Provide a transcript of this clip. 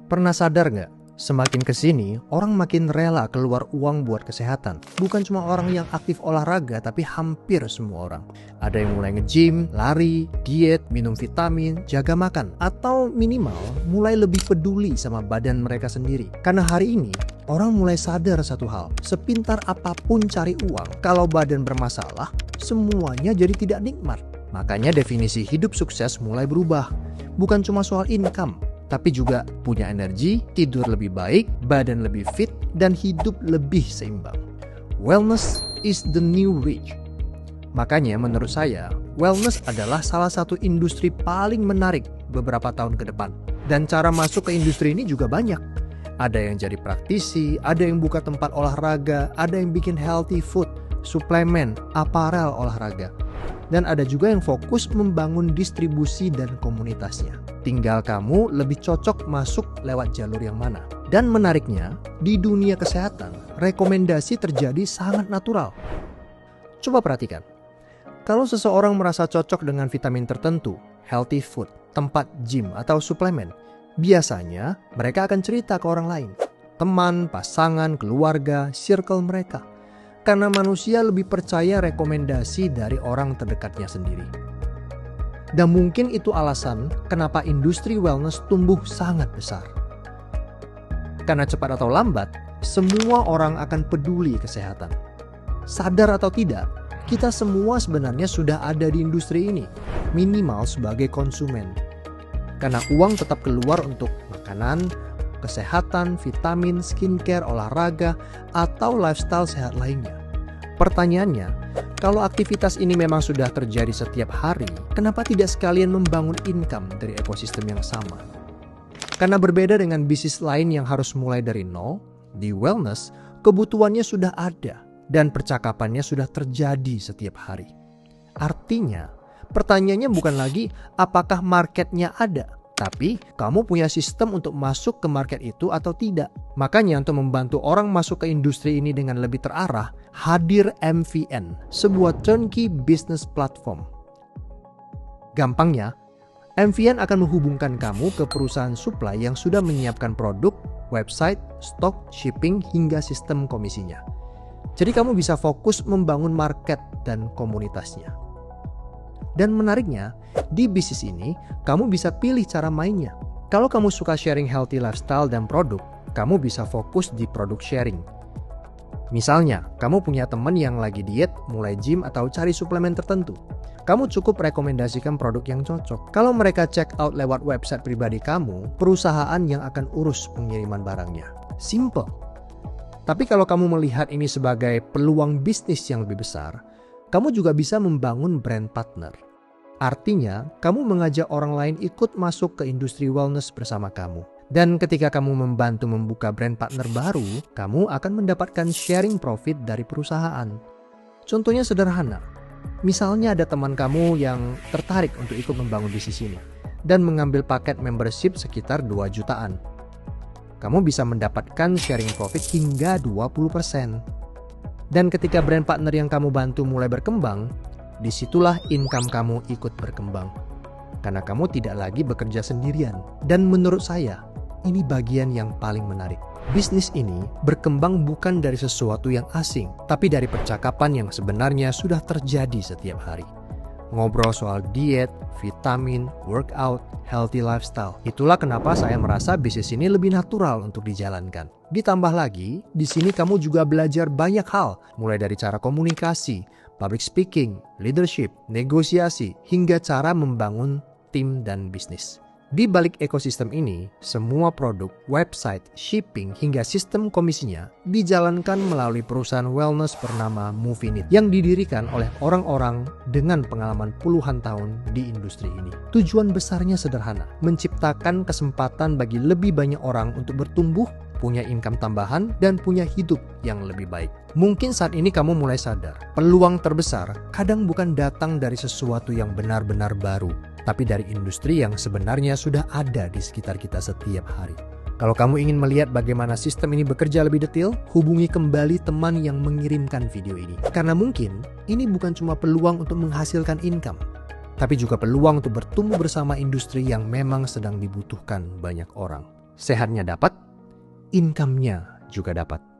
Pernah sadar nggak? Semakin kesini, orang makin rela keluar uang buat kesehatan. Bukan cuma orang yang aktif olahraga, tapi hampir semua orang. Ada yang mulai nge-gym, lari, diet, minum vitamin, jaga makan. Atau minimal mulai lebih peduli sama badan mereka sendiri. Karena hari ini, orang mulai sadar satu hal. Sepintar apapun cari uang, kalau badan bermasalah, semuanya jadi tidak nikmat. Makanya definisi hidup sukses mulai berubah. Bukan cuma soal income, tapi juga punya energi, tidur lebih baik, badan lebih fit, dan hidup lebih seimbang. Wellness is the new rich. Makanya menurut saya, wellness adalah salah satu industri paling menarik beberapa tahun ke depan. Dan cara masuk ke industri ini juga banyak. Ada yang jadi praktisi, ada yang buka tempat olahraga, ada yang bikin healthy food, suplemen, aparel olahraga. Dan ada juga yang fokus membangun distribusi dan komunitasnya. Tinggal kamu lebih cocok masuk lewat jalur yang mana. Dan menariknya, di dunia kesehatan, rekomendasi terjadi sangat natural. Coba perhatikan. Kalau seseorang merasa cocok dengan vitamin tertentu, healthy food, tempat gym, atau suplemen, biasanya mereka akan cerita ke orang lain. Teman, pasangan, keluarga, circle mereka. Karena manusia lebih percaya rekomendasi dari orang terdekatnya sendiri. Dan mungkin itu alasan kenapa industri wellness tumbuh sangat besar. Karena cepat atau lambat, semua orang akan peduli kesehatan. Sadar atau tidak, kita semua sebenarnya sudah ada di industri ini, minimal sebagai konsumen. Karena uang tetap keluar untuk makanan, kesehatan, vitamin, skincare, olahraga, atau lifestyle sehat lainnya. Pertanyaannya, kalau aktivitas ini memang sudah terjadi setiap hari, kenapa tidak sekalian membangun income dari ekosistem yang sama? Karena berbeda dengan bisnis lain yang harus mulai dari nol, di wellness, kebutuhannya sudah ada dan percakapannya sudah terjadi setiap hari. Artinya, pertanyaannya bukan lagi apakah marketnya ada, tapi kamu punya sistem untuk masuk ke market itu atau tidak. Makanya untuk membantu orang masuk ke industri ini dengan lebih terarah, hadir MVN, sebuah turnkey business platform. Gampangnya, MVN akan menghubungkan kamu ke perusahaan supply yang sudah menyiapkan produk, website, stok, shipping, hingga sistem komisinya. Jadi kamu bisa fokus membangun market dan komunitasnya. Dan menariknya, di bisnis ini, kamu bisa pilih cara mainnya. Kalau kamu suka sharing healthy lifestyle dan produk, kamu bisa fokus di produk sharing. Misalnya, kamu punya teman yang lagi diet, mulai gym, atau cari suplemen tertentu. Kamu cukup rekomendasikan produk yang cocok. Kalau mereka check out lewat website pribadi kamu, perusahaan yang akan urus pengiriman barangnya. Simple. Tapi kalau kamu melihat ini sebagai peluang bisnis yang lebih besar, kamu juga bisa membangun brand partner. Artinya, kamu mengajak orang lain ikut masuk ke industri wellness bersama kamu. Dan ketika kamu membantu membuka brand partner baru, kamu akan mendapatkan sharing profit dari perusahaan. Contohnya sederhana. Misalnya ada teman kamu yang tertarik untuk ikut membangun bisnis ini dan mengambil paket membership sekitar 2 jutaan. Kamu bisa mendapatkan sharing profit hingga 20%. Dan ketika brand partner yang kamu bantu mulai berkembang, disitulah income kamu ikut berkembang. Karena kamu tidak lagi bekerja sendirian. Dan menurut saya, ini bagian yang paling menarik. Bisnis ini berkembang bukan dari sesuatu yang asing, tapi dari percakapan yang sebenarnya sudah terjadi setiap hari. Ngobrol soal diet, vitamin, workout, healthy lifestyle. Itulah kenapa saya merasa bisnis ini lebih natural untuk dijalankan. Ditambah lagi, di sini kamu juga belajar banyak hal, mulai dari cara komunikasi, public speaking, leadership, negosiasi, hingga cara membangun tim dan bisnis. Di balik ekosistem ini, semua produk, website, shipping, hingga sistem komisinya dijalankan melalui perusahaan wellness bernama Movinit yang didirikan oleh orang-orang dengan pengalaman puluhan tahun di industri ini. Tujuan besarnya sederhana, menciptakan kesempatan bagi lebih banyak orang untuk bertumbuh, punya income tambahan, dan punya hidup yang lebih baik. Mungkin saat ini kamu mulai sadar, peluang terbesar kadang bukan datang dari sesuatu yang benar-benar baru, tapi dari industri yang sebenarnya sudah ada di sekitar kita setiap hari. Kalau kamu ingin melihat bagaimana sistem ini bekerja lebih detail, hubungi kembali teman yang mengirimkan video ini. Karena mungkin ini bukan cuma peluang untuk menghasilkan income, tapi juga peluang untuk bertumbuh bersama industri yang memang sedang dibutuhkan banyak orang. Sehatnya dapat, income-nya juga dapat.